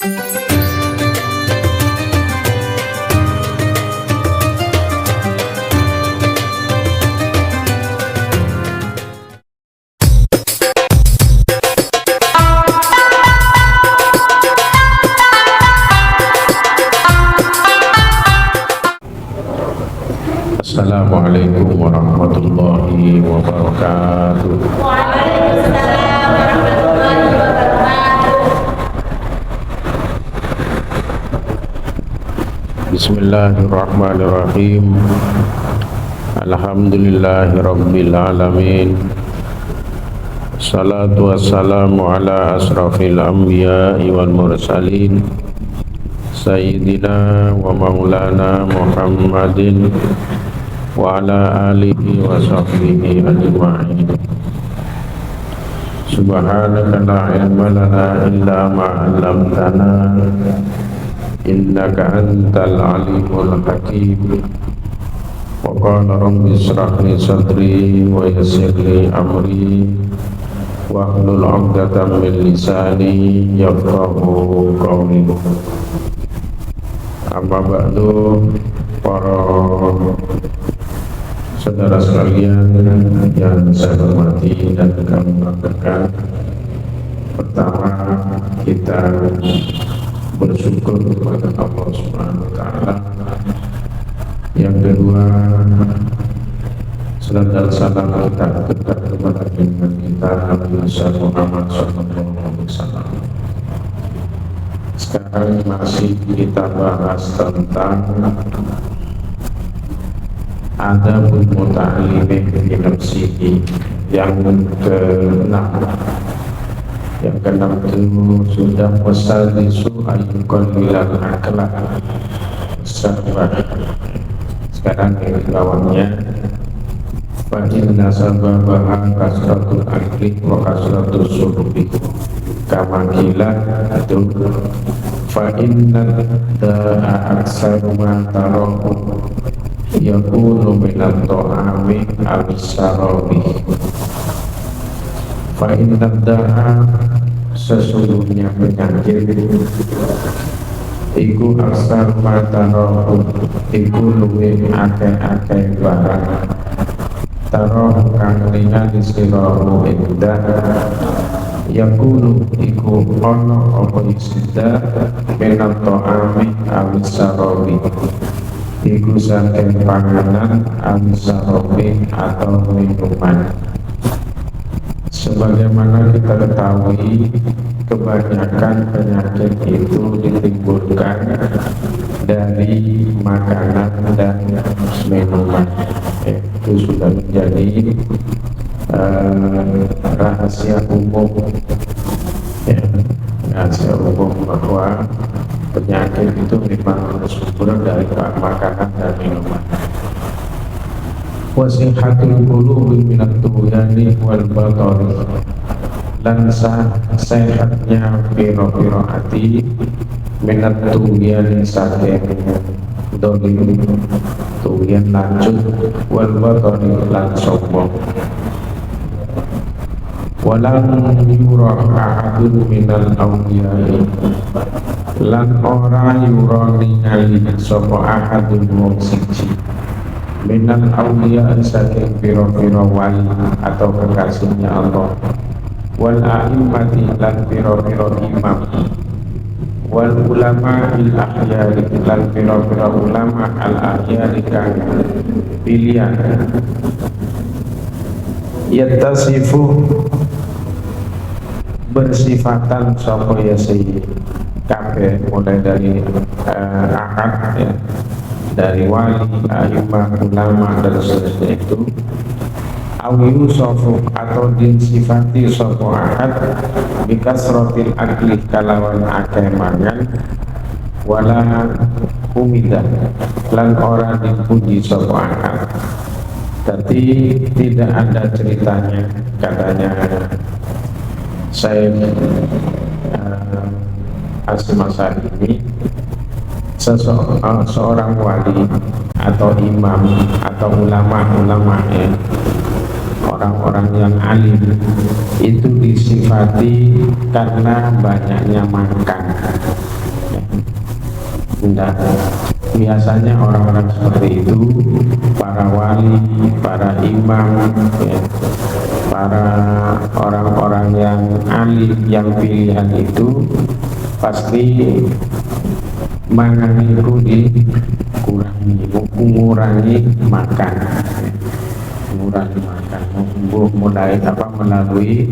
Assalamualaikum warahmatullahi wabarakatuh. Waalaikumsalam warahmatullahi wabarakatuh. Bismillahirrahmanirrahim. Alhamdulillahi rabbil alamin. Salatu wassalamu ala asrafil anbiya'i wal mursalin Sayyidina wa maulana Muhammadin wa ala alihi wa sahbihi ajma'in. Subhanaka la ilma lana illa ma 'allamtana innaka antal alimul hakim. Wa qala rabbi ishrah li sadri wa yassir li amri wa hlul 'uqdatam min lisani yafqahu qawli. Amma ba'du, para saudara sekalian yang saya hormati dan kami banggakan. Pertama, kita bersyukur kepada Allah Subhanahu wa taala. Yang kedua, salat dan salam kita tetap kepada junjungan kita Nabi Muhammad sallallahu alaihi wasallam. Sekarang masih kita bahas tentang adabul muta'allimin fi nafsihi yang ke-6. Yang ke-6 itu sudah wasalisu ayyuqallilal akhlaq sabah. Sekarang yang lawannya fa inna sababaha kasratul akli wa kasratul surubi. Kama gila itu fa inna da'a aksaru ma tarahu yakunu minat ta'ami al-sarabi. Fa inna da'a sesungguhnya penyakit iku aksar ma tarahu iku luwih akeh-akeh barang tarahu kang ningali sirahu indah yakunu iku ono apa isida minat ta'ami al-sarabi iku saking panganan al-sarabi atau minuman. Sebagaimana kita ketahui, kebanyakan penyakit itu ditimbulkan dari makanan dan minuman. Itu sudah menjadi rahasia umum, ya, rahasia umum bahwa penyakit itu memang bersumber dari makanan dan minuman. Wasihatul qulubi minat tuyani wal batari, dan sehatnya piro-piro hati minat tuyani saking dolim tuyan lanjut wal batari lan sombong. Walang yura ahadun minal awliyai, lan ora yura ningali sapa ahadun wong siji minal awliya saking piro-piro wali atau kekasihnya Allah, wal a'immati lan piro-piro imam, wal ulama il ahyari lan piro-piro ulama al ahyari kang pilihan yattasifu bersifatan sapa ya sayyid kabeh, mulai dari ahad, ya, dari wali, a'immah, ulama dan seterusnya itu awiyu sofu atau dinsifati sapa ahad bikasrotil akli kalawan akeh mangan wala humidah lan ora dipuji sapa ahad. Tapi tidak ada ceritanya, katanya saya Hasyim Asy'ari, seorang wali atau imam atau ulama-ulama, ya, orang-orang yang alim itu disifati karena banyaknya makan. Tidak, biasanya orang-orang seperti itu, para wali, para imam, ya, para orang-orang yang alim, yang pilihan itu pasti mangan itu mengurangi makan, mulai melalui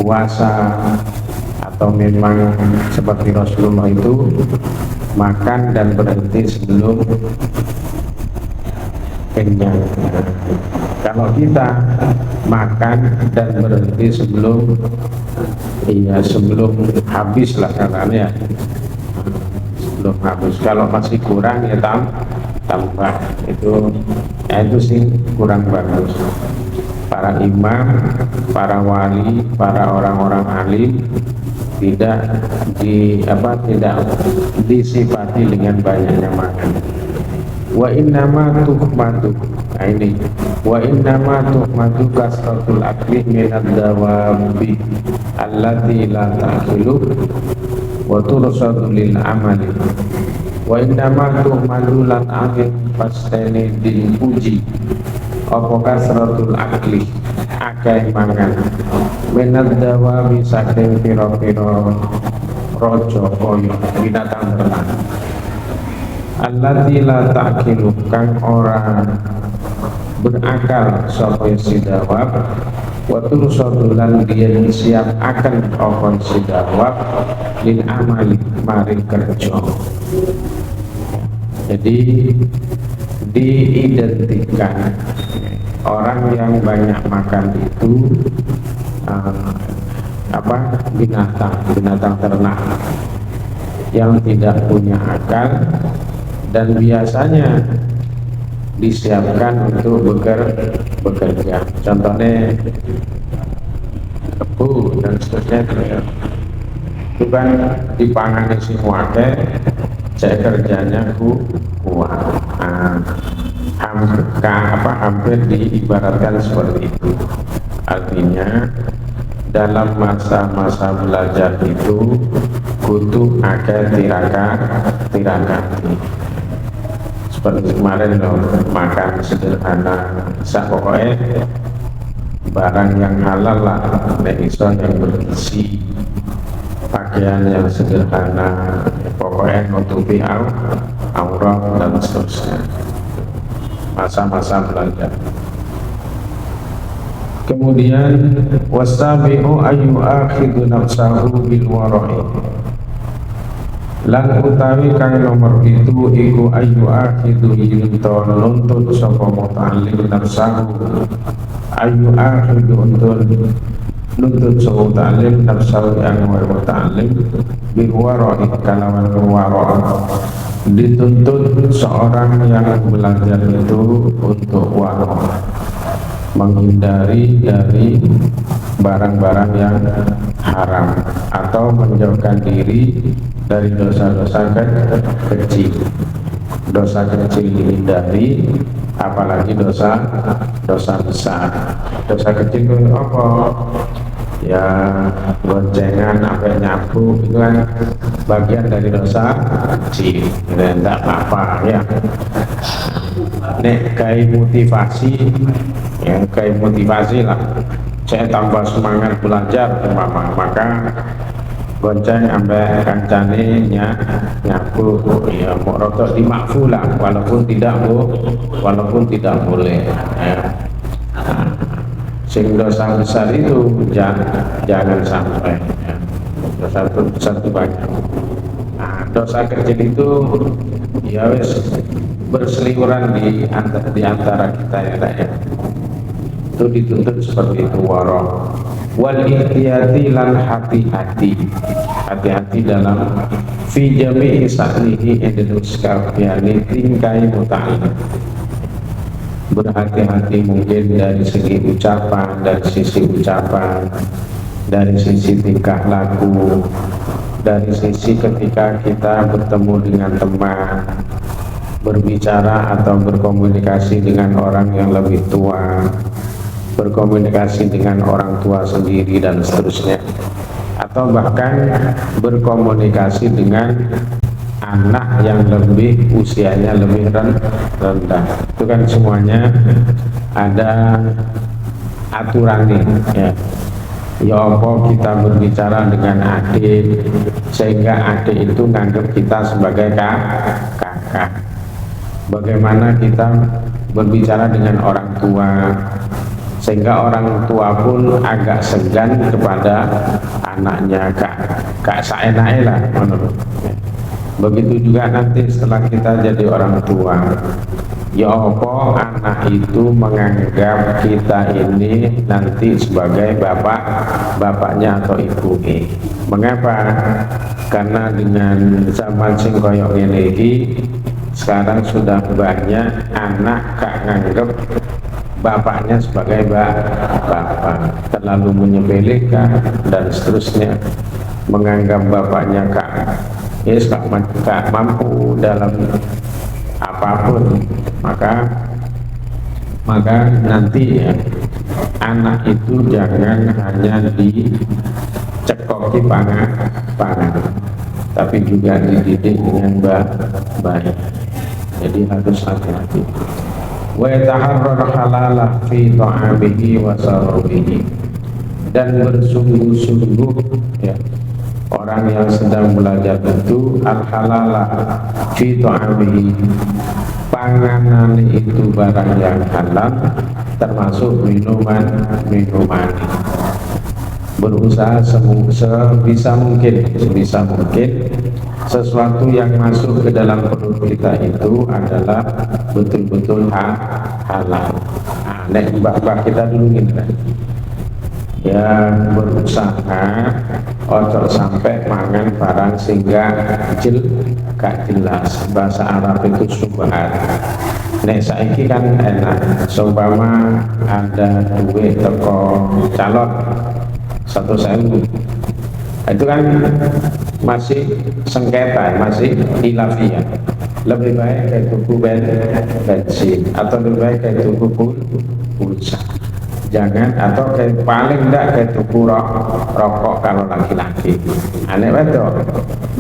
puasa, atau memang seperti Rasulullah itu makan dan berhenti sebelum kenyang. Kalau kita makan dan berhenti sebelum habis lah katanya, belum habis. Kalau masih kurang ya tambah. Itu sih kurang bagus. Para imam, para wali, para orang-orang alim tidak disifati dengan banyaknya makan. Wa innama tuhmadu, wa innama tuhmadu kasratul akli minad dawabi allati la ta'kilu wa tursadu lil amali. Wa innama tuhmadu lan angin pastene dipuji apa kasratul akli akeh mangan minad dawabi saking pira-pira raja kaya binatang ternak allati la ta'kilu kang ora berakal sapa si dawab wa tursadu lan diyen siap akan apa si dawab lil amali mari kerja. Jadi diidentikan orang yang banyak makan itu binatang ternak yang tidak punya akal dan biasanya disiapkan untuk bekerja. Contohnya kebu dan seterusnya itu kan dipangani semua saya kerjanya kuat. Hampir diibaratkan seperti itu. Artinya dalam masa-masa belajar itu kudu akeh tirakati. Seperti kemarin makan sederhana, pokoknya barang yang halal lah, yang bergizi, pakaian yang sederhana, pokoknya nutupi aurat dan seterusnya. Masa-masa belajar. Kemudian wasabi'u ayu akhidu nafsahu bil wara'i, lan utawi kang nomor itu iku ayu akhidu yunto nuntut sapa muta'allim nafsahu, ayu akhidu nuntut sapa muta'allim nafsahu yang muta'allim bil wara'i kalawan wara', dituntut seorang yang belajar itu untuk wara', menghindari dari barang-barang yang haram atau menjauhkan diri dari dosa-dosa kecil. Dosa kecil dihindari, apalagi dosa besar. Dosa kecil itu apa? Ya goncengan sampai nyapu itu kan bagian dari dosa kecil, dan tidak apa-apa ya. Nek kayak motivasi lah, saya tambah semangat belajar maka gonceng sampai kancane nyapu ya mau rotok dimakfu lah walaupun tidak boleh ya. Sing dosa besar itu jangan sampai ya. Dosa besar itu banyak. Dosa kecil itu ya wes berseliweran di antara kita ya. Itu dituntut seperti itu wara'. Wal ihtiyati lan hati-hati dalam fi jami'i sa'nihi Indonesia biani tingkai muta'allim. Berhati-hati mungkin dari segi ucapan, dari sisi tingkah laku, dari sisi ketika kita bertemu dengan teman, berbicara atau berkomunikasi dengan orang yang lebih tua, berkomunikasi dengan orang tua sendiri dan seterusnya, atau bahkan berkomunikasi dengan anak yang lebih usianya lebih rendah. Itu kan semuanya ada aturannya, ya. Ya apa kita berbicara dengan adik sehingga adik itu nganggap kita sebagai kakak. Bagaimana kita berbicara dengan orang tua sehingga orang tua pun agak segan kepada anaknya, kak saenake lah menurut. Begitu juga nanti setelah kita jadi orang tua, ya apa anak itu menganggap kita ini nanti sebagai bapaknya atau ibu. Mengapa? Karena dengan zaman sing koyo ngene iki sekarang sudah banyak anak gak nganggep bapaknya sebagai bapak, terlalu menyepelekan dan seterusnya, menganggap bapaknya gak mampu dalam apapun. Maka nanti ya, anak itu jangan hanya dicekoki pangan, tapi juga dididik dengan baik. Jadi harus hati-hati. Wa yataharrar halalah fi ta'amihi wa sarabihi, dan bersungguh-sungguh ya orang yang sedang belajar itu al-halalah fi ta'amihi, panganan itu barang yang halal, termasuk minuman. Berusaha sebisa mungkin sesuatu yang masuk ke dalam perut kita itu adalah betul-betul halal. Nek bapak kita dulu gini kan, ya berusaha ojo sampai mangan barang sehingga gak jelas. Bahasa Arab itu subhat. Nek saiki kan enak, seumpama ada duit teko calon 100.000, itu kan masih sengketa, masih khilafiyah. Lebih baik kayak tuku bensin atau lebih baik kayak tuku pulsa, jangan, atau kayak paling enggak kayak tuku rokok kalau laki-laki. Aneh betul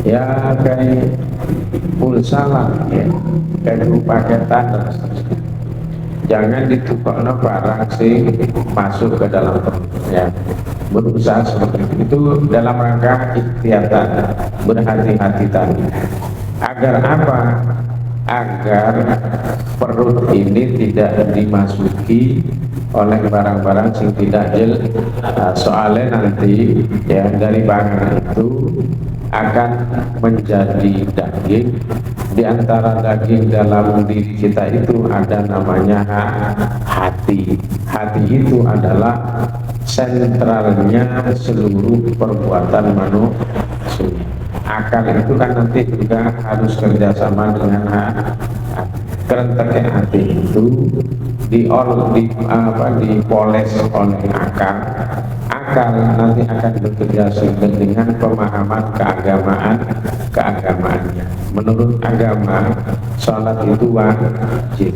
ya, kayak pulsa lah ya, kayak tuku paketan dan seterusnya. Jangan ditukokno barang sing masuk ke dalam perutnya. Berusaha seperti itu dalam rangka ikhtiyatan, berhati-hati tadi. Agar apa? Agar perut ini tidak dimasuki oleh barang-barang yang tidak jelas. Soalnya nanti ya dari barang itu akan menjadi daging. Di antara daging dalam diri kita itu ada namanya hati. Hati itu adalah sentralnya seluruh perbuatan manusia. Akal itu kan nanti juga harus kerjasama dengan kerenteknya hati itu dipoles oleh akal. Akal nanti akan bekerja dengan pemahaman keagamaannya. Menurut agama, sholat itu wajib.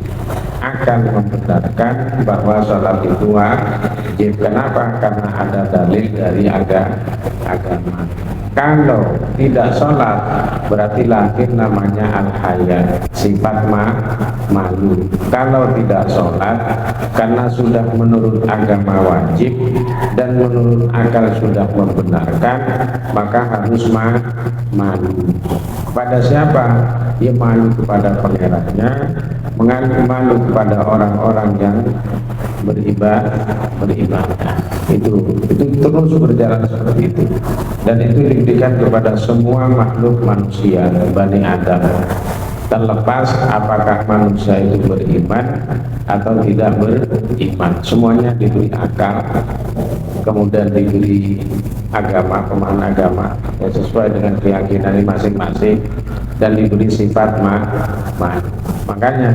Akan membenarkan bahwa sholat itu wajib. Kenapa? Karena ada dalil dari agama. Kalau tidak sholat berarti lahir namanya al-haya, sifat malu. Kalau tidak sholat karena sudah menurut agama wajib dan menurut akal sudah membenarkan, maka harus malu. Kepada siapa? Ya malu kepada pangerannya, malu kepada orang-orang yang beribadah. Itu terus berjalan seperti itu, dan itu diberikan kepada semua makhluk manusia, Bani Adam, terlepas apakah manusia itu beriman atau tidak beriman. Semuanya diberi akal, kemudian diberi agama, pemahaman agama ya, sesuai dengan keyakinan masing-masing, dan diberi sifat makanya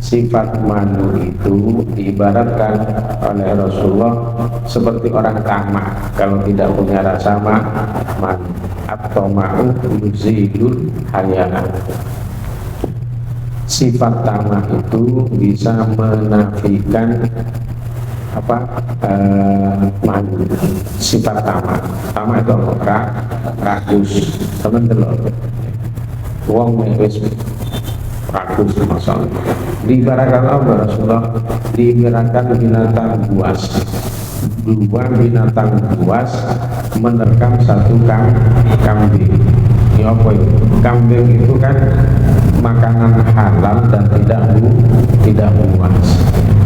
sifat malu itu diibaratkan oleh Rasulullah seperti orang tamak kalau tidak punya rasa malu, atau ma'u yuzilul hayaan. Sifat tamak itu bisa menafikan malu, sifat tamak itu apa? Rakus, teman telur. Wong wis rakus masalah. Diibaratkan Allah Rasulullah, diibaratkan binatang buas. Dua binatang buas menerkam satu kambing. Ya apa itu? Kambing itu kan makanan halal dan tidak buas.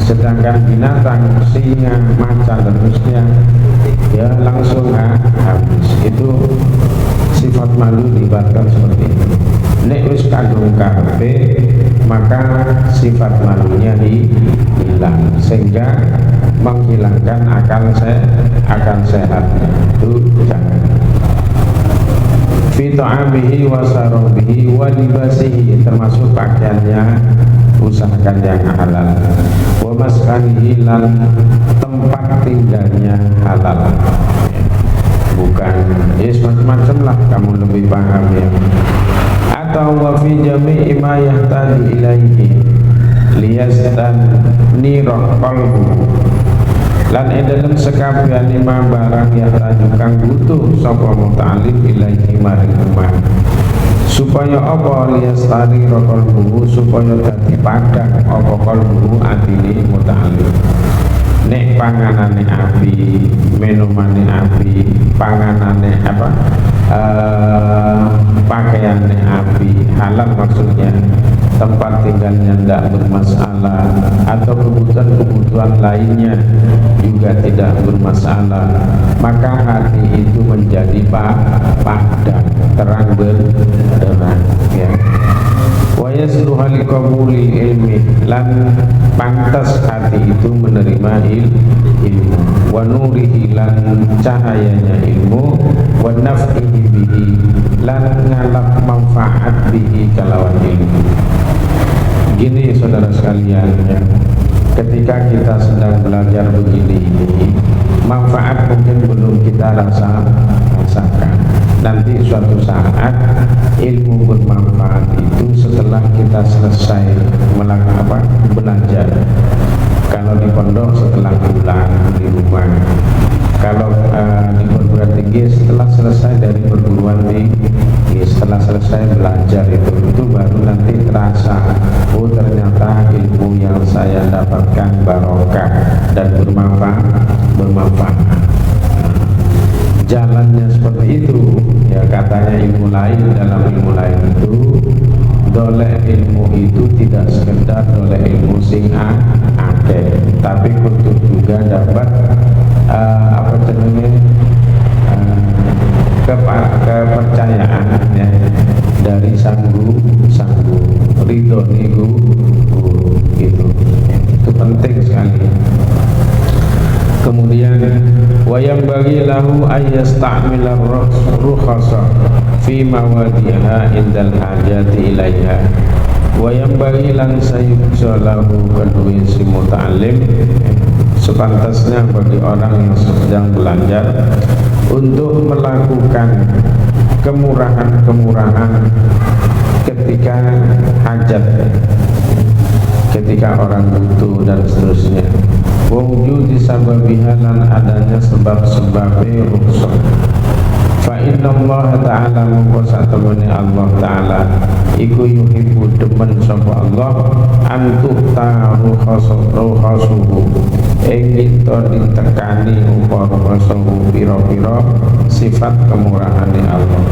Sedangkan binatang singa, macan dan seterusnya ya langsung habis. Itu sifat malu diibaratkan seperti itu. Nek wis kandung kabeh maka sifat malunya hilang sehingga menghilangkan akal sehat. Itu jangan. Fi ta'amihi wa sarabihi wa libasihi, termasuk pakaiannya usahakan yang halal. Wa maskanihi, lan tempat tinggalnya halal. Bukan macam-macam lah, kamu lebih paham ya. Atau wa fi jami'i ma yahtaju ilaihi liyastannira qalbu, lan dalam sekabian lima barang yang tajukan butuh sapa muta'allim ilaihi maring umah, supaya apa liyastannira qalbu, supaya dadi padang apa qalbu atine muta'allim. Nek panganane api, minumane api, panganane pakaiannya api, halal maksudnya, tempat tinggalnya tidak bermasalah, atau kebutuhan lainnya juga tidak bermasalah, maka hati itu menjadi padang, terang benderang ya. Wa yasluha liqabuli ilmi, lan pantas hati itu menerima ilmu, wa nurihi, lan cahayanya ilmu, wa naf'ihi bihi, lan ngalap manfaat bihi kalawan ilmu. Gini saudara sekalian ya, ketika kita sedang belajar begini ini, manfaat mungkin belum kita rasakan. Nanti suatu saat ilmu bermanfaat itu setelah kita selesai belajar. Kalau di pondok setelah pulang di rumah, kalau di perguruan tinggi setelah selesai dari perguruan tinggi, setelah selesai belajar itu baru nanti terasa, oh ternyata ilmu yang saya dapatkan barokah dan bermanfaat. Jalannya seperti itu ya, katanya ilmu lain, dalam ilmu lain itu doleh ilmu itu tidak sekedar doleh ilmu sing akeh, tapi kudu juga dapat kepercayaan ya, dari sanggu ridho niku gitu ya, itu penting sekali. Kemudian wayang bagi lahu ayyasta'mila rukhasa fi mawadiha indal hajati ilaiha, wayang bagi lan sayubja lahu kedui si muta'alim, sepantasnya bagi orang yang sedang belajar untuk melakukan kemurahan ketika hajat, ketika orang butuh dan seterusnya. Wujudi sababiha, lan adanya sebab-sebabnya rukhsah. Fa inna Allah ta'ala mungko satemene Allah ta'ala iku yuhibbu demen sapa Allah antukta rukhasuhu, ing to ditekani upa rukhasuhu pira-pira sifat kemurahane Allah.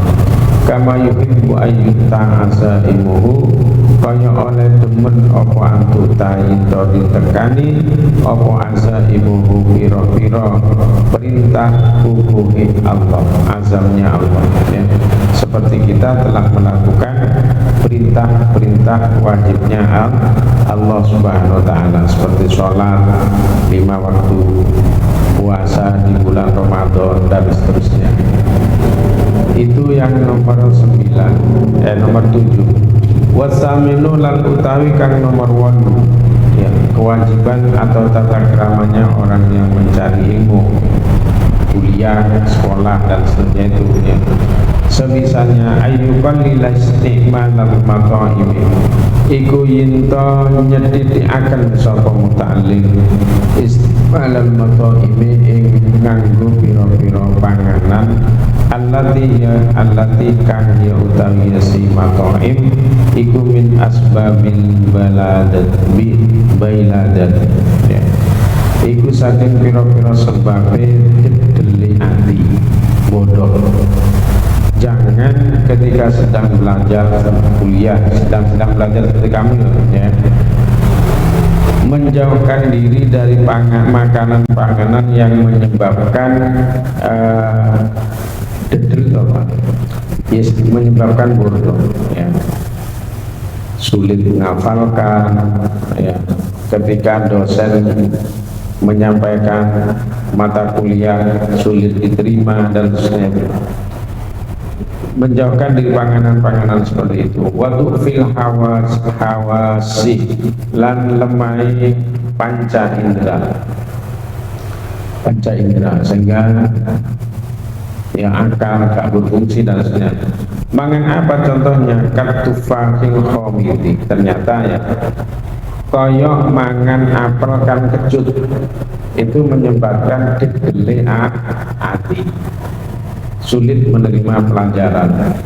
Kama yuhibbu ayyuta azaimuhu, kaya oleh demen apa antuta itu ditekani apa azaimuhu pira-pira perintah hukuhi Allah, azamnya Allah ya. Seperti kita telah melakukan perintah-perintah wajibnya Allah subhanahu wa ta'ala, seperti sholat 5 waktu, puasa di bulan Ramadan dan seterusnya. Itu yang nomor 9, nomor 7. Wasaminu lan utawi kang nomor 8 ya, kewajiban atau tata keramanya orang yang mencari ilmu, kuliah, sekolah dan seterusnya itu ya. sebisanya ayyukan lila istiqmalal mata'imi iku yinto nyediti akan sapa muta'allim istiqmalal mata'imi ing nganggo pira-pira panganan allati kang ya utawi si mata'im iku min asbabil bailadat ya. Iku saking pira-pira sebabe jedeli ati bodoh. Jangan ketika sedang belajar kuliah, sedang belajar seperti kami ya, menjauhkan diri dari makanan-makanan yang menyebabkan dedel apa? Yes, menyebabkan bodoh ya. Sulit menghafalkan ya. Ketika dosen menyampaikan mata kuliah sulit diterima dan sebagainya. Menjauhkan dari panganan-panganan seperti itu. Wadu fil hawasi lan lemai panca indera sehingga ya akal gak berfungsi dan sebagainya. Mangan apa contohnya? Katufahil khomiti, ternyata ya koyok mangan apel kan kecut itu menyebabkan dedele hati, sulit menerima pelajaran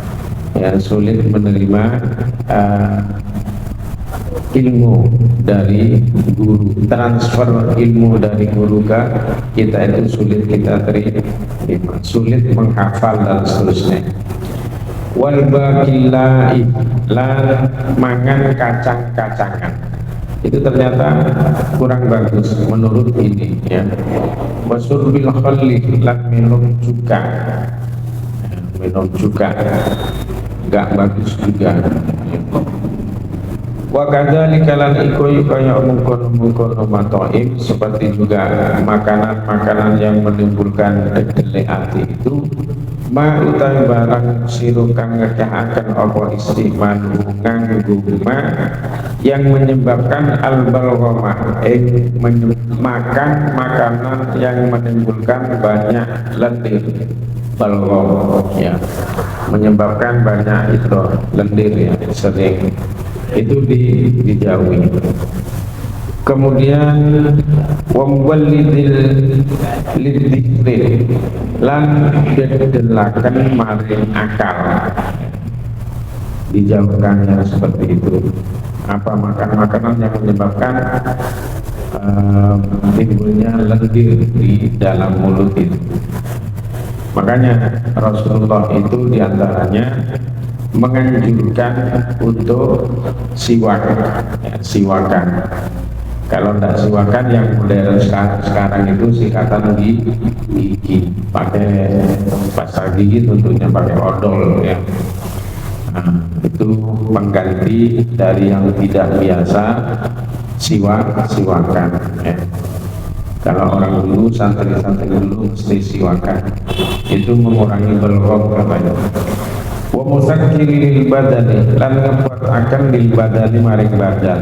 ya, sulit menerima ilmu dari guru, transfer ilmu dari guru ke kita itu sulit kita terima, sulit menghafal dan seterusnya. Wal baqillai lan mangan kacang-kacangan itu ternyata kurang bagus menurut ini ya. Wasurbil khalli lan minum juga gak bagus juga. Wa kadzalika lan iku kaya mungkon matoim, seperti juga makanan-makanan yang menimbulkan dedele ati itu ma utawi barang siru kang ngecahaken apa istimalu nganggo ma yang menyebabkan al-balghamah makan makanan yang menimbulkan banyak lendir. Balgham ya, menyebabkan banyak itu lendir ya, sering itu dijauhi. Kemudian wamwalidil lidikri lan dedelakan maring akal, dijauhkannya seperti itu. Apa makan makanan yang menyebabkan timbulnya lendir di dalam mulut itu. Makanya Rasulullah itu diantaranya menganjurkan untuk siwakan. Kalau tidak siwakan yang modern sekarang itu sikatan di gigi, pakai pasta gigi, tentunya pakai odol ya. Nah, itu pengganti dari yang tidak biasa siwakan ya. Kalau orang dulu, santri-santri dulu mesti siwakan, itu mengurangi belgom katanya. Wa musakkil lil badani lan ngekuat akan lil badani maring badan.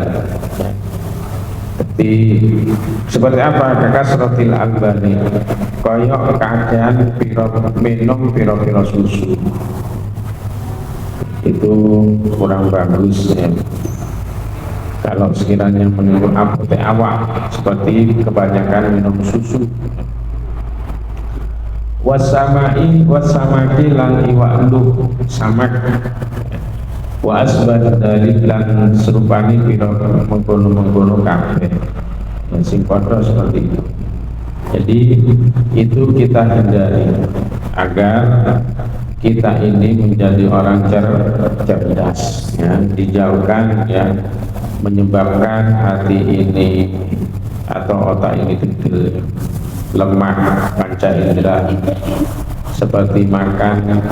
Seperti apa? Kakasrotil albani, koyok kakean minum piro susu, itu kurang bagus ya. Kalau sekiranya menimbul apotek awak seperti kebanyakan minum susu. Wasamaki lan iwa'lu samak wa asbad dari lan serupani piro mengkono kafe yang sing padha seperti itu. Jadi itu kita hindari agar kita ini menjadi orang cerdas ya, dijauhkan ya, menyebabkan hati ini atau otak ini kecil, lemah panca indera, seperti makan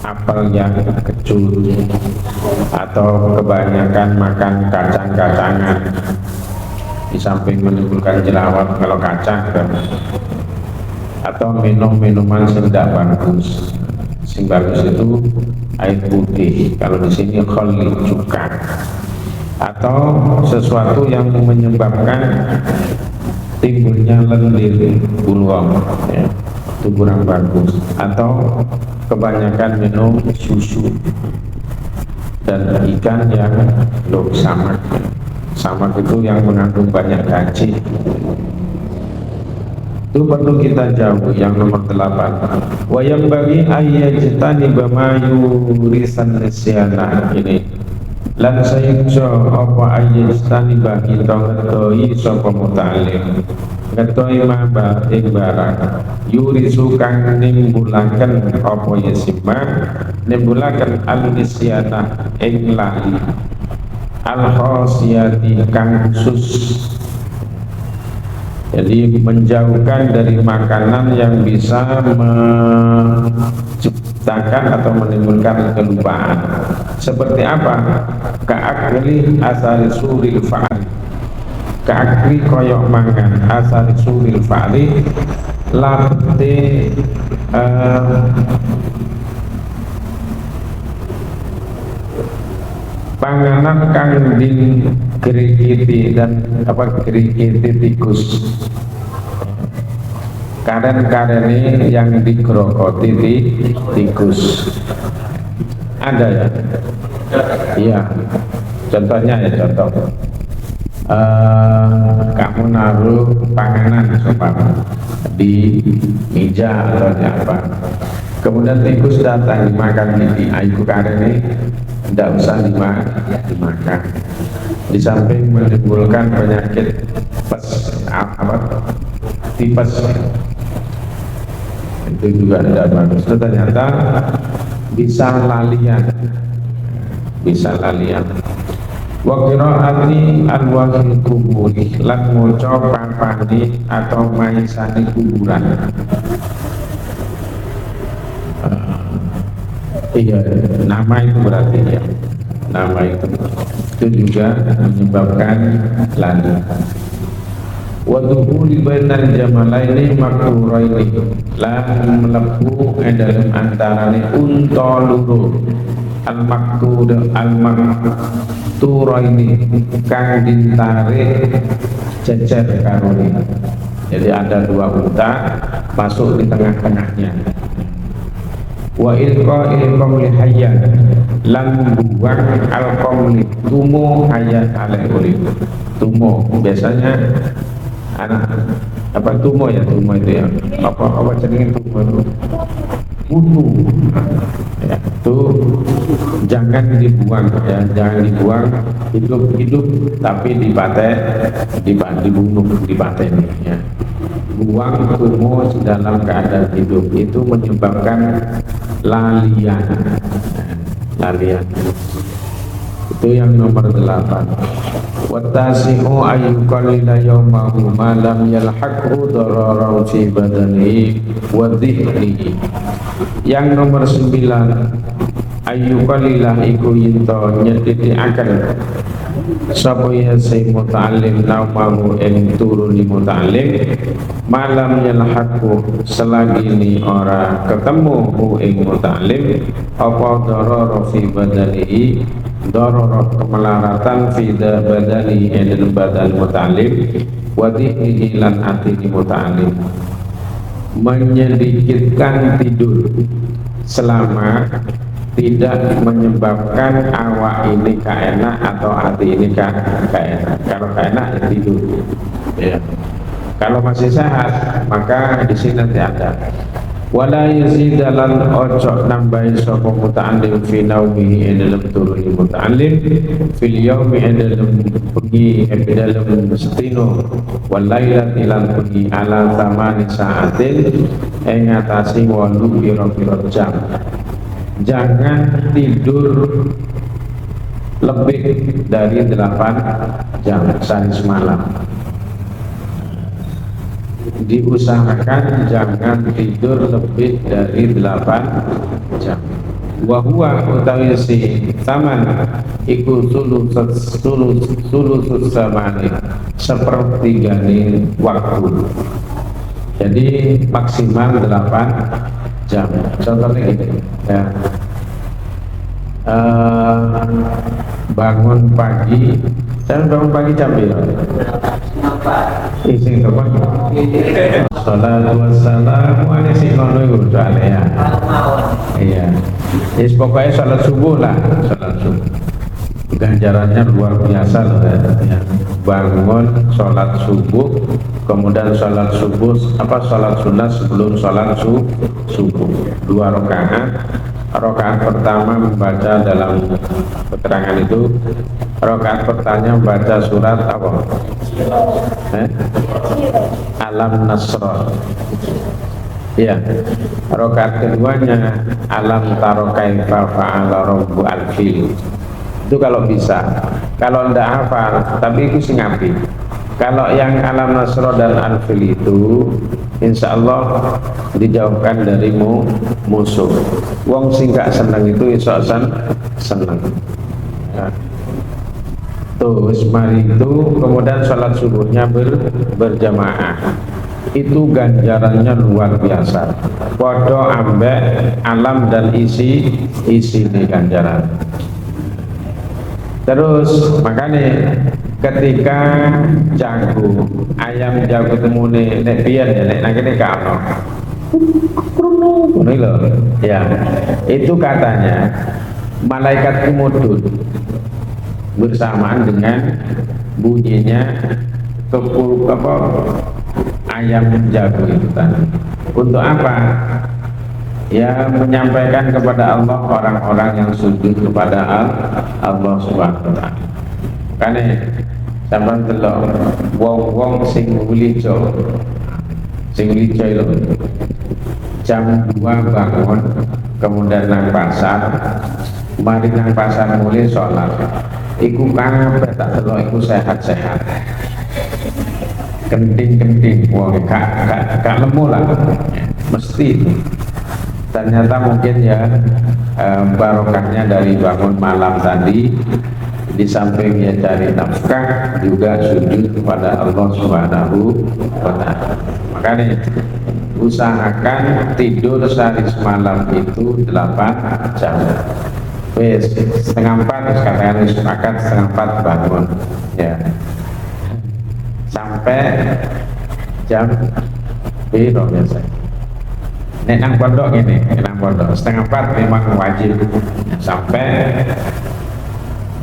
apel yang kecut atau kebanyakan makan kacang-kacangan, di samping menimbulkan jerawat kalau kacang kan, atau minum minuman yang tidak bagus. Yang bagus itu air putih, kalau di sini kholi cuka, atau sesuatu yang menyebabkan timbulnya lendir buluang ya, itu kurang bagus. Atau kebanyakan minum susu, dan ikan yang samak. Samak itu yang mengandung banyak gaji. Itu perlu kita jauh. Yang nomor 8, wa yang bagi ayyajtani bama yurisan nisyana. Ini lan sayukso apa ayyajtani bagi ngetoi sapa muta'alim, ngetoi maba ing barang yurisu kang nimbulaken apa yasima, nimbulaken al-nisyana ing lali, al-khosiyati kang khusus. Jadi menjauhkan dari makanan yang bisa menciptakan atau menimbulkan kelupaan. Seperti apa? Ka'akli asari suril fa'ali, ka'akli koyok mangan asari suril fa'ali, labte panganan kang din gerigiti dan gerigiti tikus, karen-karene yang digerogoti di tikus. Ada ya? Iya. Contohnya ya, contoh kamu naruh panganan di meja atau di apa, kemudian tikus datang dimakan di aiku karene, tidak usah dimakan. Di samping menimbulkan penyakit tipes, itu juga tidak bagus. Ternyata bisa lalian. Wa qiraati al-wahil kuburi, lan maca papane atau maisane kuburan. Iya, nama itu berarti ya. Nama itu juga menyebabkan lali. Wa dukhuli bainal jamalaini makturaini, lan mlebu dalam antarane unta loro. Al-maktur al-makturaini kang ditarik jejer karuni. Jadi ada dua unta masuk di tengah-tengahnya. Wa ilqa'il qawli hayyan, lan buang al-qawli tumo hayyan alai urip. Tumo biasanya anak tumo ya, tumo itu ya apa jenenge tumo itu kutu ya, itu jangan dibuang ya, jangan dibuang hidup tapi dibunuh, dipateni ya. Buang tumo dalam keadaan hidup itu menyebabkan lalian. Itu yang nomor 8. Watasi'u ayyukalila yawmahu malam yalhaqhu dararau fi badanihi wa dhihrihi. Yang nomor 9, ayyukalila iku yinto nyediti akan sapa ya say muta'allim naumahu ing turuni muta'allim malam yalhaqhu selagi ni ora ketemu hu ing muta'allim apa darara fi badanihi, darara kemelaratan fi badani dalam badan muta'allim wa dhihnihi lan ati muta'allim, menyedikitkan tidur selama tidak menyebabkan awak ini keenak atau hati ini keenak. Kalau keenak ya tidur ya. Kalau masih sehat maka di sini nanti ada wala yazidalan ojo nambahi sapa muta'allim fi naumihi dalam turuni muta'allim fil yaumi dalam pergi dalam setino wal lailati lan pergi ala tamani saatin ing ngatasi 8 pira-pira jam. Jangan tidur lebih dari 8 jam sehari semalam. Diusahakan jangan tidur lebih dari 8 jam. Wa huwa utawi si taman iku sulus samani, sepertigane waktu. Jadi maksimal 8 jam. Contohnya ini ya, bangun pagi, dan bangun pagi jam berapa? Isi teman. Assalatu wassalamu ala sikono iku soalnya ya. Iya. Yes, pokoknya salat subuh lah, salat subuh. Ganjarannya luar biasa loh ya. Bangun salat subuh, kemudian salat subuh salat sunat sebelum salat subuh 2 rakaat. Rakaat pertama membaca dalam keterangan itu, rakaat pertama membaca surat apa? Alam Nasr. Ya, rakaat keduanya alam taro kaifa fa'ala rabbul fil. Itu kalau bisa. Kalau ndak hafal, tapi itu sing apik. Kalau yang alam Nasr dan Al-Fil itu insya Allah dijauhkan dari musuh. Wong sing gak seneng itu insya Allah seneng ya. Terus mari itu kemudian sholat subuhnya berjamaah. Itu ganjarannya luar biasa. Podo ambek alam dan isi di ganjaran. Terus makanya ketika jago ayam jago temune nek pian ya nek nang kene gak ono. Ya, itu katanya malaikat kumudut bersamaan dengan bunyinya ayam jago itu tadi. Untuk apa? Ya, menyampaikan kepada Allah orang-orang yang sujud kepada Allah Subhanahu wa taala. Karena sampean delok wong-wong sing wulijo itu jam 2 bangun, kemudian nang pasar, mari nang pasar mulai sholat. Iku kabeh tak delok iku sehat-sehat. Kenting-kenting, wong gak lemu lah. Mesti itu. Ternyata mungkin ya barokahnya dari bangun malam tadi, di samping ya cari nafkah juga sujud kepada Allah Subhanahu wa taala. Makanya usahakan tidur sehari semalam itu 8 jam. Wes setengah 4 katakan sepakat setengah 4 bangun ya. Sampai jam piro biasa. Nek nang pondok ini, nang pondok setengah 4 memang wajib sampai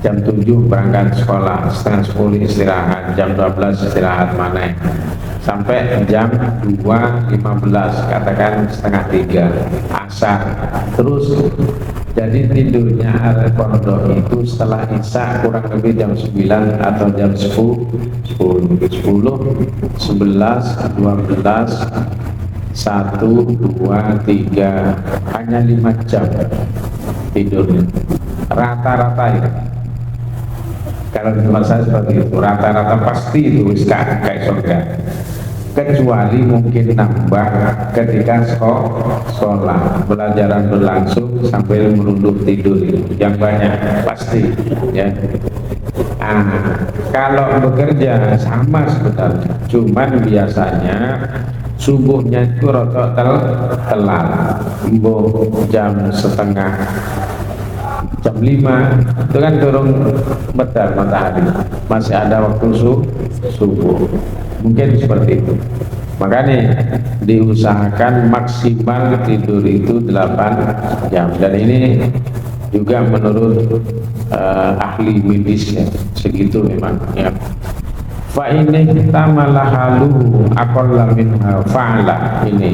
jam 7 berangkat sekolah, setengah 10 istirahat, jam 12 istirahat mana sampai jam 2.15 katakan setengah 3 asar. Terus jadi tidurnya arek pondok itu setelah isya kurang lebih jam 9 atau jam 10 11 12 1, 2, 3 hanya 5 jam tidurnya rata-rata ya. Kalau di tempat saya seperti itu rata-rata pasti itu kayak surga, kecuali mungkin nambah ketika sekolah pelajaran berlangsung sambil merunduk tidur itu yang banyak pasti ya. Kalau bekerja sama sebenarnya, cuman biasanya subuhnya itu rotok telat, jam setengah jam 5 itu kan turun medar matahari, masih ada waktu subuh, mungkin seperti itu. Makanya diusahakan maksimal tidur itu 8 jam, dan ini juga menurut ahli medisnya segitu memang ya. Fa ini tamala haluhu aqalla minha fa'ala ini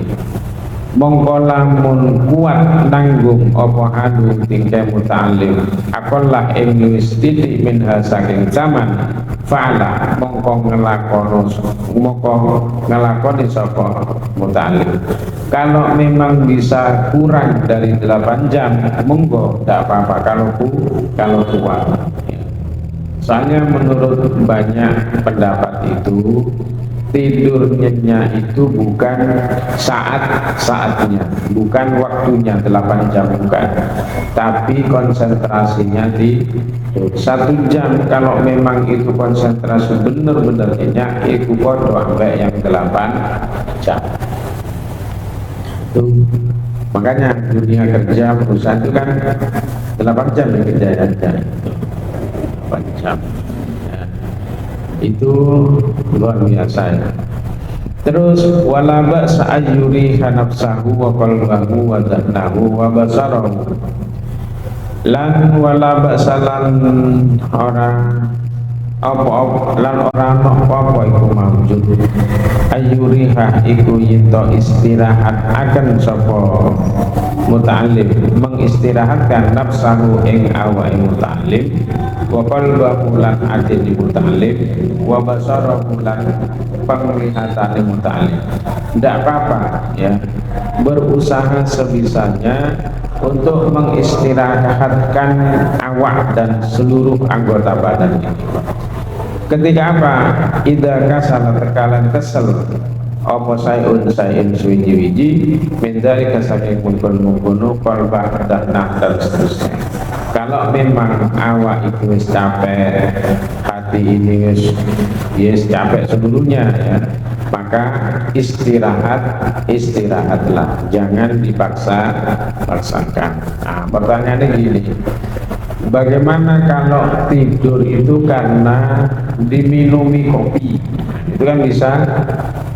mongko lamun kuat nanggung apa halu tingkah muta'allim aqalla ing wis titik minha saking zaman fa'ala mongko ngelakoni sapa muta'allim. Kalau memang bisa kurang dari 8 jam monggo tidak apa-apa kalau kuat. Soalnya menurut banyak pendapat itu tidurnya itu bukan saatnya, bukan waktunya 8 jam bukan, tapi konsentrasinya di 1 jam. Kalau memang itu konsentrasi benar-benar nyenyak, itu podo sampai yang 8 jam. Tuh. Makanya dunia kerja perusahaan itu kan 8 jam ya kerjanya. 8 jam ya. Itu luar biasa ya. Terus wala ba'sa ayyuri nafsahu wa qalbahu wa dhanahu wa basarahu, lan wala ba'sa lan ora apa lan ora apa iku maujud ayyuriha iku yento istirahat akan sapa muta'allim, mengistirahatkan nafsahu ing awake muta'allim, wa qalbahu lan atine muta'allim, wa basarahu lan penglihatane muta'allim. Tidak apa-apa ya, berusaha sebisanya untuk mengistirahatkan awak dan seluruh anggota badan ini. Ketika apa? Idza kasala terkalan kesel apa sayun suwiji-wiji min dari saking mungkon-mungkono qalbah dan seterusnya. Kalau memang awak itu wis capek, hati ini wis capek seluruhnya ya, maka istirahatlah, jangan paksakan. Nah, pertanyaannya gini, bagaimana kalau tidur itu karena diminumi kopi? Itu kan bisa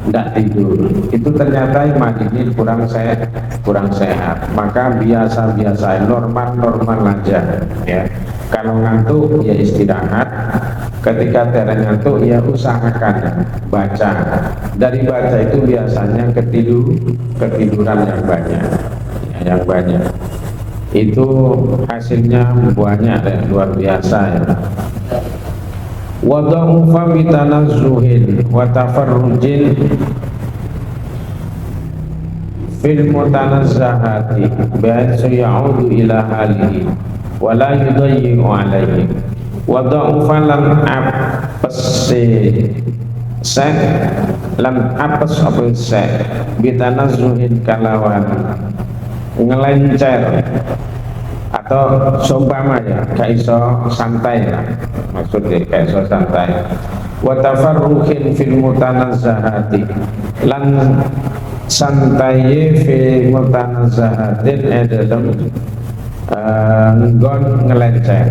tidak tidur, itu ternyata imannya kurang sehat. Maka biasa normal aja ya. Kalau ngantuk ya istirahat, ketika ngantuk ya usahakan baca. Dari baca itu biasanya ketiduran yang banyak itu hasilnya banyak ya, luar biasa ya. Wada'u fa bitanazzuhin wa tafarrujin fil mutanazzahati ba'su ya'udu ila halihi wa la yudayyi'u alaihi. Wada'u fa lam apes apa se bitanazzuhin kalawan ngelencer atau seumpama ya gak iso santai lah, maksudnya gak iso santai. Wa tafarruhin fil mutanazzahati lan santai fil mutanazzahatin dalam nggon ngelencer,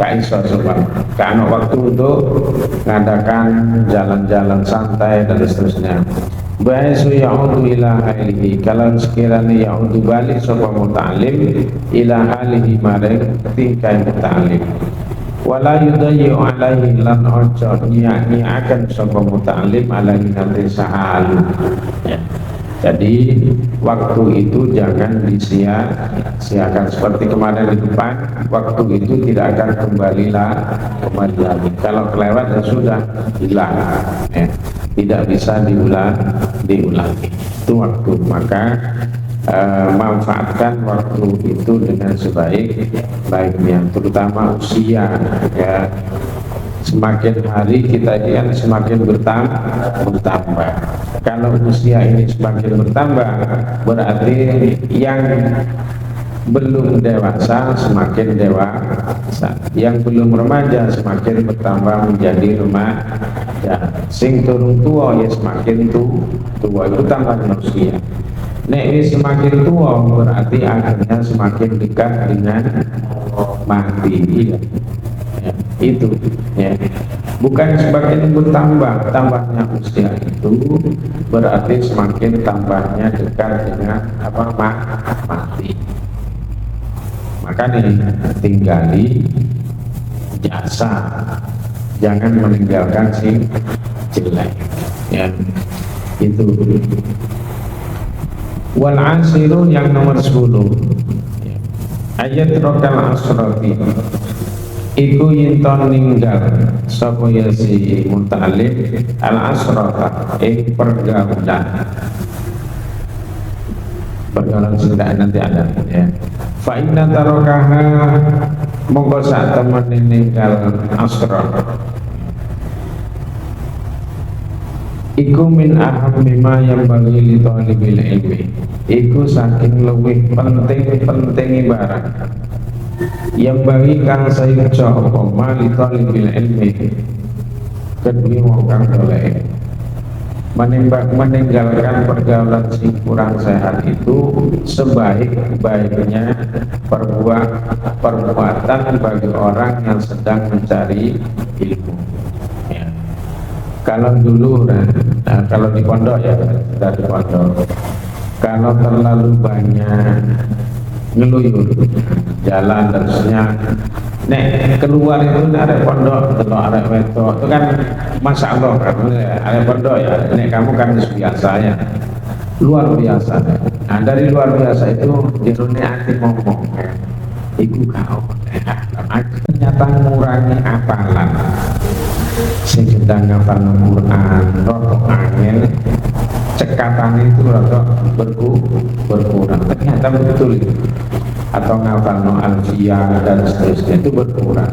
gak iso seumpama gak ada waktu untuk ngadakan jalan-jalan santai dan seterusnya. Baisu ya'udu ila halihi, kalau sekiranya ya'udu balik sapa muta'alim ila halihi maring tingkai muta'alim, wala yudayyi'u alaihi lan ojo ni'akan sapa muta'alim alaihi nanti sahalu ya. Jadi waktu itu jangan disia-siakan. Seperti kemarin di depan, waktu itu tidak akan kembali lagi. Kalau kelewat ya sudah hilang ya. Tidak bisa diulangi itu waktu. Maka manfaatkan waktu itu dengan sebaik-baiknya, terutama usia ya. Semakin hari kita ini kan semakin bertambah. Kalau usia ini semakin bertambah, berarti yang belum dewasa semakin dewasa, yang belum remaja semakin bertambah menjadi remaja, sing turun tua ya semakin tua, itu tambah usia. Nek ini semakin tua berarti akhirnya semakin dekat dengan mati ya. Itu ya, bukan semakin bertambah, tambahnya usia itu berarti semakin tambahnya dekat dengan mati. Maka nih tinggali jasa, jangan meninggalkan si jelek ya. Itu wal asiru yang nomor 10 ya. Ayat rokal asrati iku yinton ninggal sapa ya si muta'alim al asrata pergaulan sudah nanti ada ya. Fa inna tarokaha monggo sak temen ninggal asra iku min ahammi ma yang bagi li thalibil ilmi, iku saking luwih penting barang yang bagi kang sayuca apa mali talibil ilmi kedua wong kang golek meninggalkan pergaulan sing kurang sehat itu sebaik-baiknya perbuatan bagi orang yang sedang mencari ilmu ya. Kalau dulu kalau di pondok ya, kita di pondok. Kalau terlalu banyak ngeluyur jalan terusnya, nek keluar itu ada pondok, kalau ada wedok itu kan masya Allah kan, ada pondok ya. Nek kamu kan biasa ya, luar biasa. Nah dari luar biasa itu jerone hati ngomong, iku kau ternyata mengurangi apalan. Sing sedang ngapal Quran, rotok angin, cekatan itu rotok berkurang. Ternyata betul itu. Atau ngapal no alfiyah dan seterusnya itu berkurang.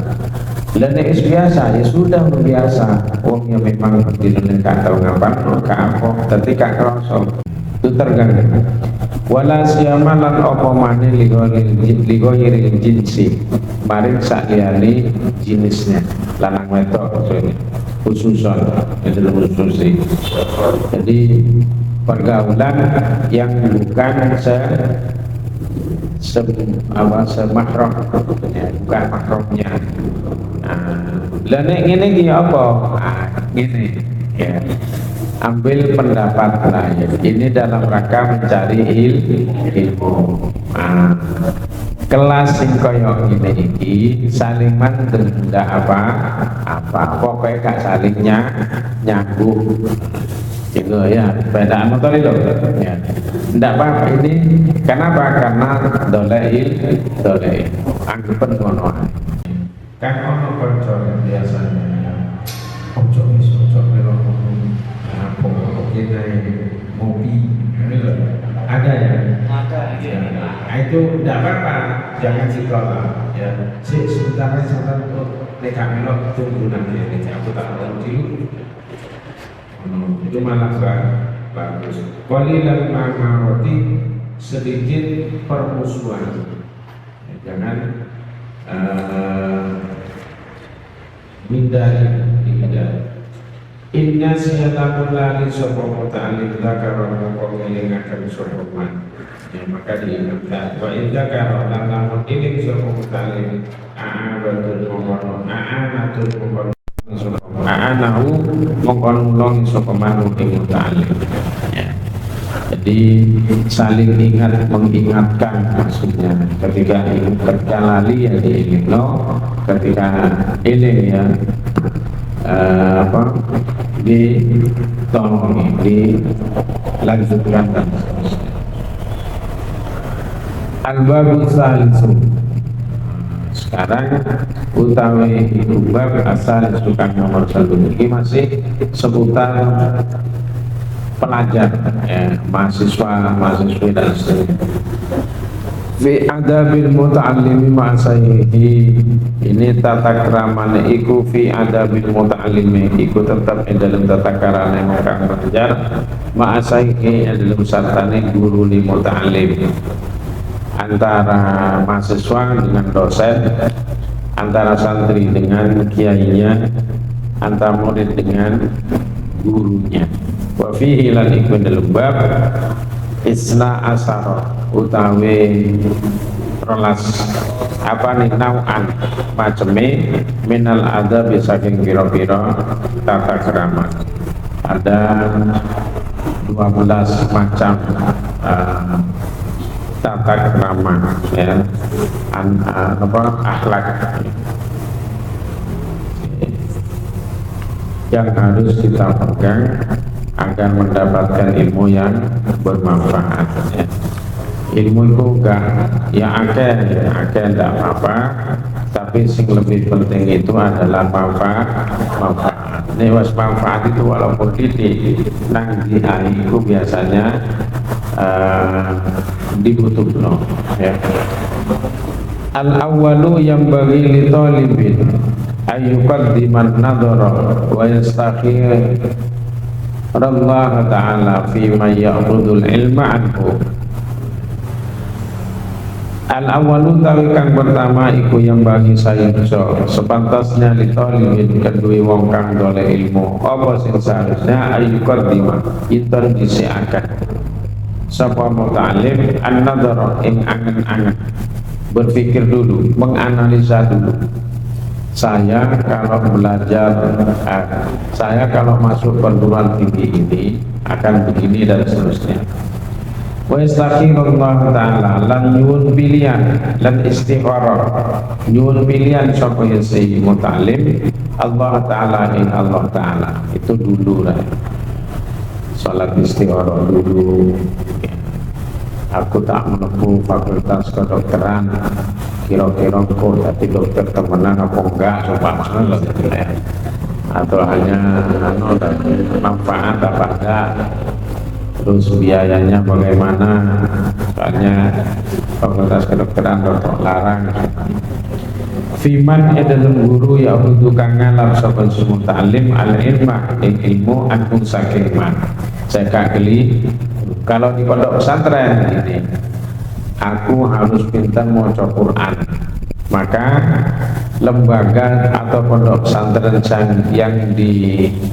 Dan biasa ya sudah biasa. Wongnya memang berdiri atau ngapal no kapok, tapi kak kerosok itu terganggu. Wala siyama lan apa maneh ligoyiril jinsi maring sakliyane jenisnya lanang wedok maksudnya khususon itu khususi. Jadi pergaulan yang bukan semahram ya, bukan mahramnya. Lah nek ngene iki apa? Ngene ya. Ambil pendapat lain. Ini dalam rangka mencari ilmu. Kelas sing koyo ngene iki saling mandeng ndak apa. Pokoknya gak saling nyambung. Gitu ya, beda motor itu ya. Ndak apa ini kenapa? Karena doleil anggapan ngono. Kan ono kanca biasanya ojo melo kita ngopi ada ya? Ada ya. Nah, itu tidak apa-apa, jangan sekolah ya. Sebentar untuk mereka melok tunggu nanti aku tak tahu dulu. Itu malah bagus. Qalilan ma'maroti, sedikit permusuhan. Ya, jangan hindari. Inna siyatamun lali sopa muta'alim dhakara mongko ngelingakan sopa man. Ya maka diingatkan wa indah karo dan namun iling sopa muta'alim a'anatul mongkon a'anahu mongkon mulong sopa manu ing muta'alim. Ya. Jadi saling ingat mengingatkan maksudnya ketika lali ya diingat ketika iling ya ditolongi, dilanjutkan dan seterusnya. Al-babu salisu. Sekarang utawi bab asal sukan nomor 1 ini masih seputar pelajar ya, mahasiswi dan seterusnya. Fi adabil muta'allimi ma'asaihi, ini tata keramane iku fi adabil muta'allimi iku tetap dalam tata kerana kang belajar ma'asaihi dalam sartane guru li muta'allim, antara mahasiswa dengan dosen, antara santri dengan kiainya, antara murid dengan gurunya. Wa fihi lan iku dalam bab isna asar utawi rolas apa nih nau'an maceme minal adab saking pira-pira tata krama. Ada 12 macam tata krama ya, akhlak yang harus kita pegang agar mendapatkan ilmu yang bermanfaat ya. Ilmu itu enggak ya akeh enggak apa-apa, tapi yang lebih penting itu adalah manfaat. Ini manfaat itu walaupun titik nang di itu biasanya dibutuhkan ya. Al-awwalu yang bagi li talibin ayyuqaddiman nadhara wa yastakhir Allah Ta'ala fima ya'budul ilma anhu. Al-awalu tawi kang pertama iku yang bagi saya sepantasnya litolibin kedua wong kang dole ilmu apa sing seharusnya ayyuqaddima inton disiakan sapa muta'alim an-nadhara ing angen-angen, berpikir dulu, menganalisa dulu saya kalau belajar, saya kalau masuk perguruan tinggi ini akan begini dan seterusnya. Wa istaghfirullah ta'ala lan nyuwun pilihan lan istikharah nyuwun pilihan sapa si mutalim Allah ta'ala ing Allah ta'ala. Itu dulu lah, salat istikharah dulu. Aku tak menempuh fakultas kedokteran, kira-kira kok tapi dokter temenan apa enggak, coba mana gitu ya, atau hanya manfaat apa enggak, terus biayanya bagaimana, soalnya fakultas kedokteran dokter larang. Fiman dalam guru ya tukang ngalam sapa semua ta'lim al-ilmah ilmu ankum saking man. Saya kageli kalau di pondok pesantren ini aku harus pintar maca Quran, maka lembaga atau pondok pesantren yang dituju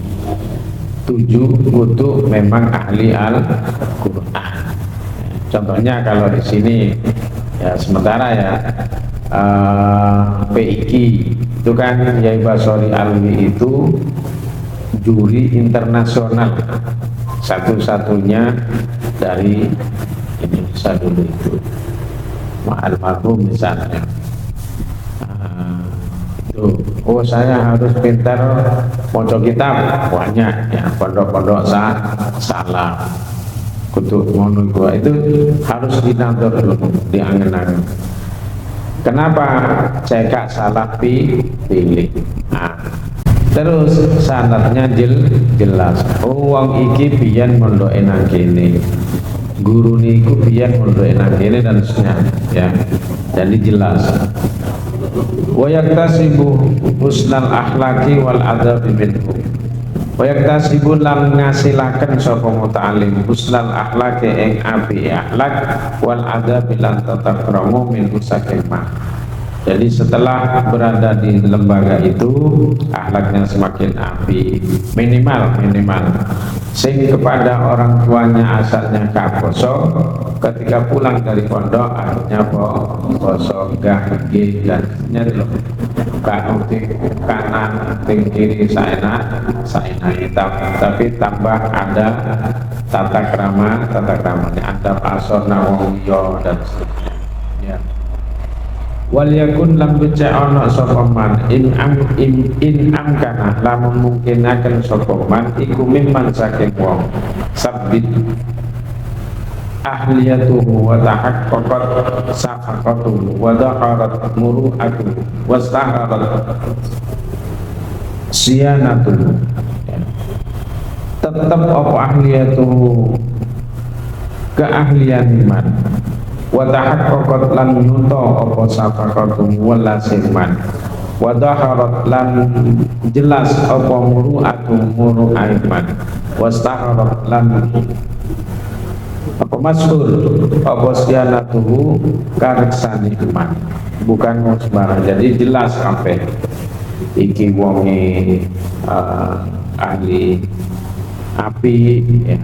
untuk memang ahli Al-Quran. Contohnya kalau di sini ya sementara ya PIK itu kan Yai Basori Alwi itu juri internasional satu-satunya dari Indonesia dulu itu, almarhum misalnya. Itu, oh saya harus pintar maca kitab, banyak ya pondok-pondok salah kudu ngono itu harus dinantor dulu, diangen-angen. Kenapa cekak salah pilih? Terus sanadnya jelas. Oh wong iki biyen mondoke nang kene. Guru niku biyen mondoke nang kene dan seterusnya ya. Jadi jelas. Wa yaktasibu husnal akhlaqi wal adabi minhu. Wa yaktasibu lan ngasilaken sapa muta'allim husnal akhlaqi ing api akhlak wal adabi lan tata krama minhu saking ma. Jadi setelah berada di lembaga itu akhlaknya semakin api, minimal sing kepada orang tuanya asalnya kaposo, ketika pulang dari pondok akhirnya poso gahge dan nyerlo kanan ting kiri saena hitam, tapi tambah ada tata kramanya ada asona wong liya dan seterusnya. Wal yakun lam ana sapa man in amkana lamun mungkinaken sapa man iku mimman saking wong sabit ahliyatuhu wa tahaqqaqat safaqatuhu wa dhaharat muru'atuhu wastaharat siyanatuhu. Tetap apa ahliyatuhu keahlian iman wa tahaqqaqat lan nyunta apa safaqatum wala sirman wa dhaharat lan jelas apa muru'atum muru'aiman wastaharat lan apa masyhur apa siyanatuhu kareksane iman, bukan sembarang. Jadi jelas sampai iki wonge ahli api ya,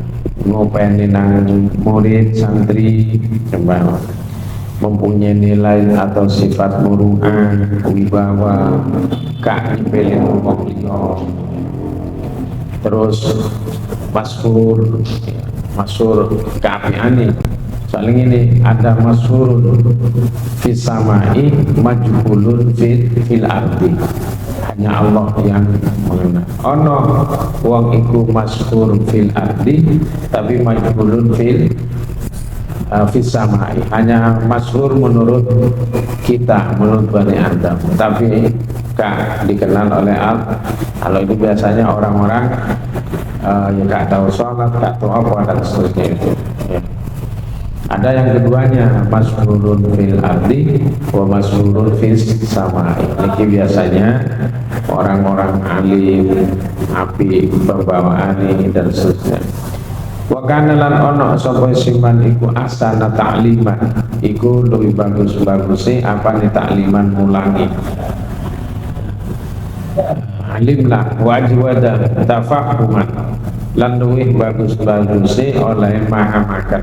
ngopeni nang murid santri coba mempunyai nilai atau sifat muru'ah wibawa kak nyepelin wong liya, terus masyhur keapiane. Soalnya ini ada masyhur fis samai majhulun fil ardi, hanya Allah yang mengenal. Ono wong iku masyhur fil ardi tapi majhulun fis samai, hanya masyhur menurut kita, menurut Bani Adam, tapi gak dikenal oleh Allah. Kalau itu biasanya orang-orang yang gak tahu sholat, gak tahu apa dan seterusnya itu ya. Ada yang keduanya masyhurun fil ardi wa masyhurun fis samai. Ini biasanya orang-orang alim, api, pembawaane dan seterusnya. Wa kana lan ono sapa siman iku asana ta'liman, iku luwih bagus-baguse apane takliman mulangi. Alimlah wajwada tafahuman lan luwih bagus-baguse oleh mahamakan.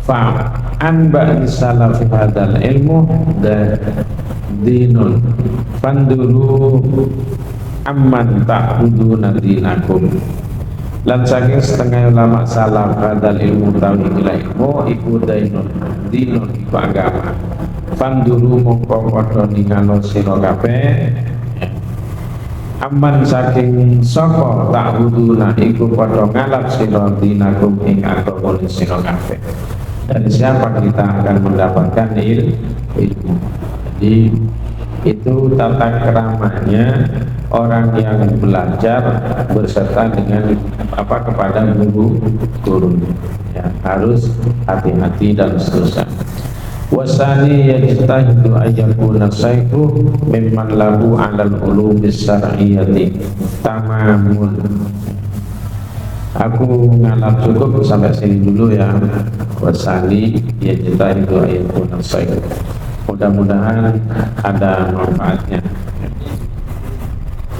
Fa'an ba'di salafi hadal ilmu dan dinun fanduru amman ta'buduna dinakum. Lan saking setengah ulama salaf badal ilmu tawi ila ilmu iku dinun iku agama. Fanduru mongko padha ningalo sira kabeh aman saking sapa ta'buduna iku padha ngalap sira dinakum ing agama sira kabeh. Dan siapa kita akan mendapatkan ilmu. Jadi itu tata keramanya orang yang belajar berserta dengan kepada guru ya, harus hati-hati dan seterusnya. Wasani yajtahidu ayyakuna sayfu mimman lahu 'alal ulubis syar'iyyati tamamun. Aku ngalap cukup sampai sini dulu ya. Wasani yajtahidu ayyakuna sayfu. Mudah-mudahan ada manfaatnya.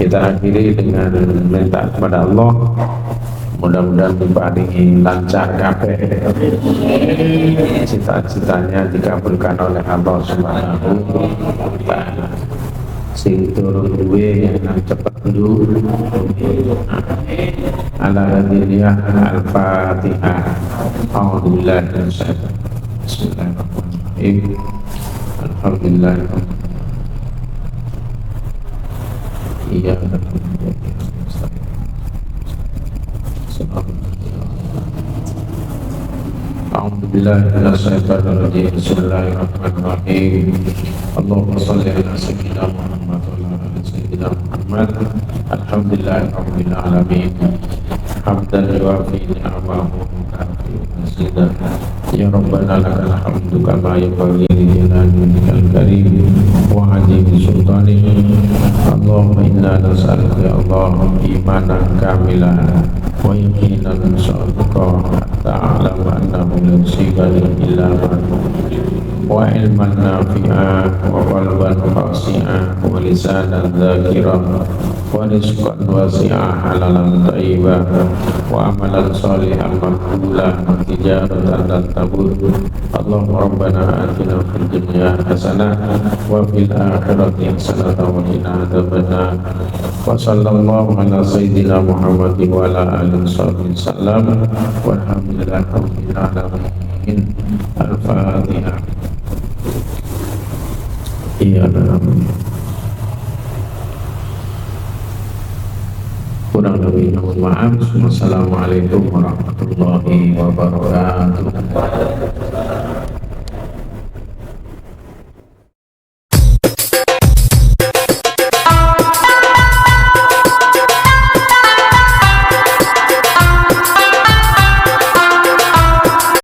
Kita akhiri dengan minta kepada Allah, mudah-mudahan diparingi lancar kabeh, cita-citanya dikabulkan oleh Allah Subhanahu wa ta'ala. Sing turun duwe yang cepat dulu. Ala hadiniyah al-fatihah. A'udzubillahi minasyaitonir rajim. Bismillahirrahmanirrahim. Alhamdulillah. Iya. Alhamdulillah. Bismillahirrahmanirrahim. Allahumma shalli ala sayyidina Muhammad wa ala ali sayyidina Muhammad. Alhamdulillahirabbil alamin. Hamdan yuwafi ni'amahu wa yukafi mazidah. Ya Rabbana lakal hamdu kama yanbaghi li jalali karim wa azimi sultanik. Allahumma inna nas'aluka ya Allah imanan kamilan wa yaqinan shadiqan hatta a'lamu annahu la yusiba illa wa ilman nafi'an wa qalban khashi'an wa lisanan dhakiran wa rizqan wasi'an halalan thayyiban wa amalan shalihan maqbulan wa tijaratan lan tabur. Allahumma rabbana atina fid dunya hasanah wa fil akhirati hasanah wa qina adzabannar. Wa sallallahu ala sayyidina Muhammadin wa ala alihi wasallam walhamdulillahi rabbil alamin. Al-Fatihah. Iya, kurang lebih mohon maaf. Wassalamualaikum warahmatullahi wabarakatuh.